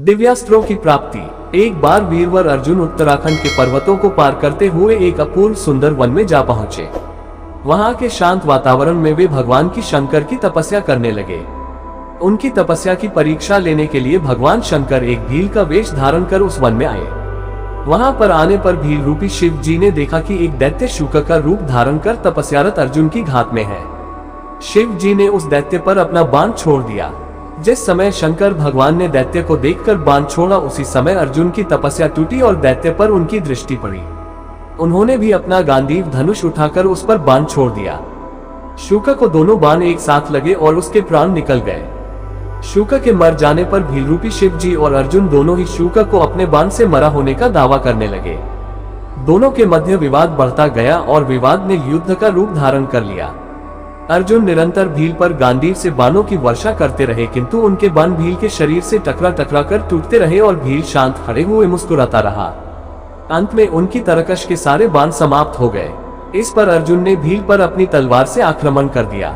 दिव्यास्त्रों की प्राप्ति। एक बार वीरवर अर्जुन उत्तराखंड के पर्वतों को पार करते हुए एक अपूर्व सुंदर वन में जा पहुंचे। वहां के शांत वातावरण में वे भगवान की शंकर की तपस्या करने लगे। उनकी तपस्या की परीक्षा लेने के लिए भगवान शंकर एक भील का वेश धारण कर उस वन में आए। वहां पर आने पर भील रूपी शिव जी ने देखा कि एक दैत्य शूकर का रूप धारण कर तपस्यारत अर्जुन की घात में है। शिव जी ने उस दैत्य पर अपना बाण छोड़ दिया। जिस समय शंकर भगवान ने दैत्य को देखकर बाण छोड़ा, उसी समय अर्जुन की तपस्या टूटी और दैत्य पर उनकी दृष्टि पड़ी। उन्होंने भी अपना गांडीव धनुष उठाकर उस पर बाण छोड़ दिया। शूकर को दोनों बाण एक साथ लगे और उसके प्राण निकल गए। शूकर के मर जाने पर भील रूपी शिव जी और अर्जुन दोनों ही शूकर को अपने बाण से मरा होने का दावा करने लगे। दोनों के मध्य विवाद बढ़ता गया और विवाद ने युद्ध का रूप धारण कर लिया। अर्जुन निरंतर भील पर गांडीव से बाणों की वर्षा करते रहे, किंतु उनके बाण भील के शरीर से टकरा टकरा कर टूटते रहे और भील शांत खड़े हुए मुस्कुराता रहा। अंत में उनकी तरकश के सारे बाण समाप्त हो गए। इस पर अर्जुन ने भील पर अपनी तलवार से आक्रमण कर दिया।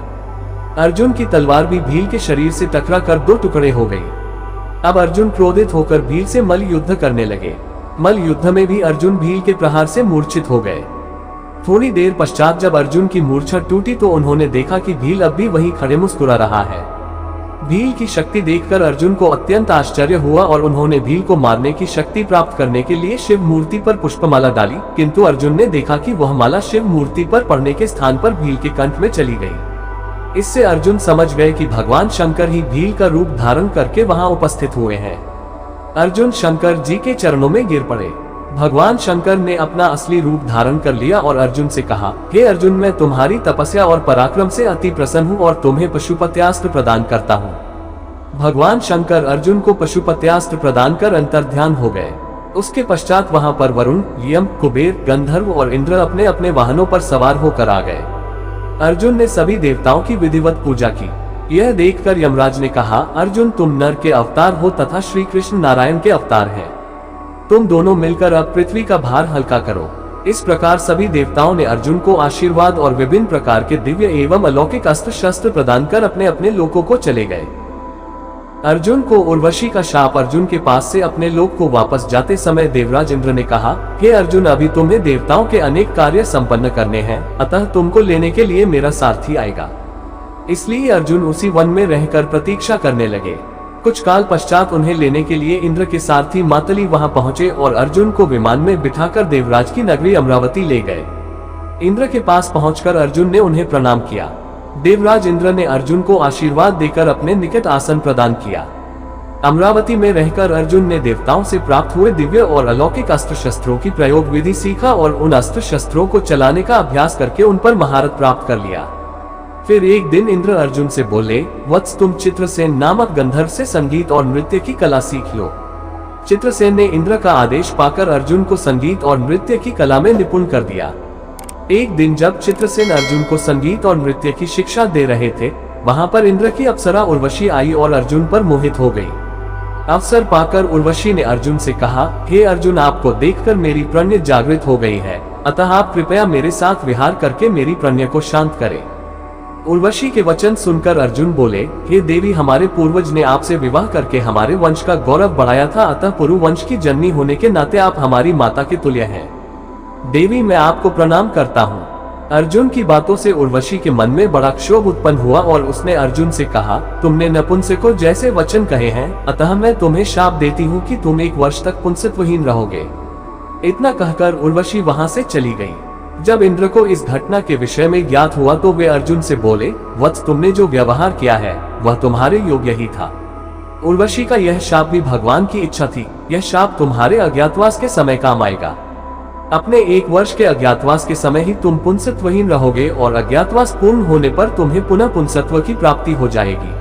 अर्जुन की तलवार भी भील के शरीर से टकरा कर दो टुकड़े हो गई। अब अर्जुन क्रोधित होकर भील से मल्ल युद्ध करने लगे। मल्ल युद्ध में भी अर्जुन भील के प्रहार से मूर्छित हो गए। थोड़ी देर पश्चात जब अर्जुन की मूर्छा टूटी तो उन्होंने देखा कि भील अब भी वहीं खड़े मुस्कुरा रहा है। भील की शक्ति देखकर अर्जुन को अत्यंत आश्चर्य हुआ और उन्होंने भील को मारने की शक्ति प्राप्त करने के लिए शिव मूर्ति पर पुष्पमाला डाली, किंतु अर्जुन ने देखा कि वह माला शिव मूर्ति पर पड़ने के स्थान पर भील के कंठ में चली गई। इससे अर्जुन समझ गए कि भगवान शंकर ही भील का रूप धारण करके वहां उपस्थित हुए हैं। अर्जुन शंकर जी के चरणों में गिर पड़े। भगवान शंकर ने अपना असली रूप धारण कर लिया और अर्जुन से कहा, हे अर्जुन, मैं तुम्हारी तपस्या और पराक्रम से अति प्रसन्न हूँ और तुम्हें पशुपत्यास्त्र प्रदान करता हूँ। भगवान शंकर अर्जुन को पशुपत्यास्त्र प्रदान कर अंतर्ध्यान हो गए। उसके पश्चात वहां पर वरुण, यम, कुबेर, गंधर्व और इंद्र अपने अपने वाहनों पर सवार होकर आ गए। अर्जुन ने सभी देवताओं की विधिवत पूजा की। यह देखकर यमराज ने कहा, अर्जुन, तुम नर के अवतार हो तथा श्री कृष्ण नारायण के अवतार हैं। तुम दोनों मिलकर अब पृथ्वी का भार हल्का करो। इस प्रकार सभी देवताओं ने अर्जुन को आशीर्वाद और विभिन्न प्रकार के दिव्य एवं अलौकिक अस्त्र शस्त्र प्रदान कर अपने अपने लोकों को चले गए। अर्जुन को उर्वशी का शाप। अर्जुन के पास से अपने लोक को वापस जाते समय देवराज इंद्र ने कहा, हे अर्जुन, अभी तुम्हें देवताओं के अनेक कार्य संपन्न करने हैं, अतः तुमको लेने के लिए मेरा सारथी आएगा। इसलिए अर्जुन उसी वन में रहकर प्रतीक्षा करने लगे। कुछ काल पश्चात उन्हें लेने के लिए इंद्र के सारथी मातली वहां पहुंचे और अर्जुन को विमान में बिठाकर देवराज की नगरी अमरावती ले गए। इंद्र के पास पहुंचकर अर्जुन ने उन्हें प्रणाम किया। देवराज इंद्र ने अर्जुन को आशीर्वाद देकर अपने निकट आसन प्रदान किया। अमरावती में रहकर अर्जुन ने देवताओं से प्राप्त हुए दिव्य और अलौकिक अस्त्र शस्त्रों की प्रयोग विधि सीखा और उन अस्त्र शस्त्रों को चलाने का अभ्यास करके उन पर महारत प्राप्त कर लिया। फिर एक दिन इंद्र अर्जुन से बोले, वत्स, तुम चित्रसेन नामक गंधर्व से संगीत और नृत्य की कला सीख लो। चित्रसेन ने इंद्र का आदेश पाकर अर्जुन को संगीत और नृत्य की कला में निपुण कर दिया। एक दिन जब चित्रसेन अर्जुन को संगीत और नृत्य की शिक्षा दे रहे थे, वहां पर इंद्र की अप्सरा उर्वशी आई और अर्जुन पर मोहित हो गई। अवसर पाकर उर्वशी ने अर्जुन से कहा, हे अर्जुन, आपको देखकर मेरी प्रज्ञा जागृत हो गई है, अतः आप कृपया मेरे साथ विहार करके मेरी प्रज्ञा को शांत करें। उर्वशी के वचन सुनकर अर्जुन बोले, हे देवी, हमारे पूर्वज ने आपसे विवाह करके हमारे वंश का गौरव बढ़ाया था, अतः पुरु वंश की जननी होने के नाते आप हमारी माता के तुल्य हैं। देवी, मैं आपको प्रणाम करता हूँ। अर्जुन की बातों से उर्वशी के मन में बड़ा क्षोभ उत्पन्न हुआ और उसने अर्जुन से कहा, तुमने नपुंसक को जैसे वचन कहे हैं, अतः मैं तुम्हें शाप देती हूँ कि तुम 1 वर्ष तक पुंसत्वहीन रहोगे। इतना कहकर उर्वशी वहां से चली गई। जब इंद्र को इस घटना के विषय में ज्ञात हुआ तो वे अर्जुन से बोले, वत्स, तुमने जो व्यवहार किया है वह तुम्हारे योग्य ही था। उर्वशी का यह शाप भी भगवान की इच्छा थी। यह शाप तुम्हारे अज्ञातवास के समय काम आएगा। अपने 1 वर्ष के अज्ञातवास के समय ही तुम पुंसत्वहीन रहोगे और अज्ञातवास पूर्ण होने पर तुम्हें पुनः पुंसत्व की प्राप्ति हो जाएगी।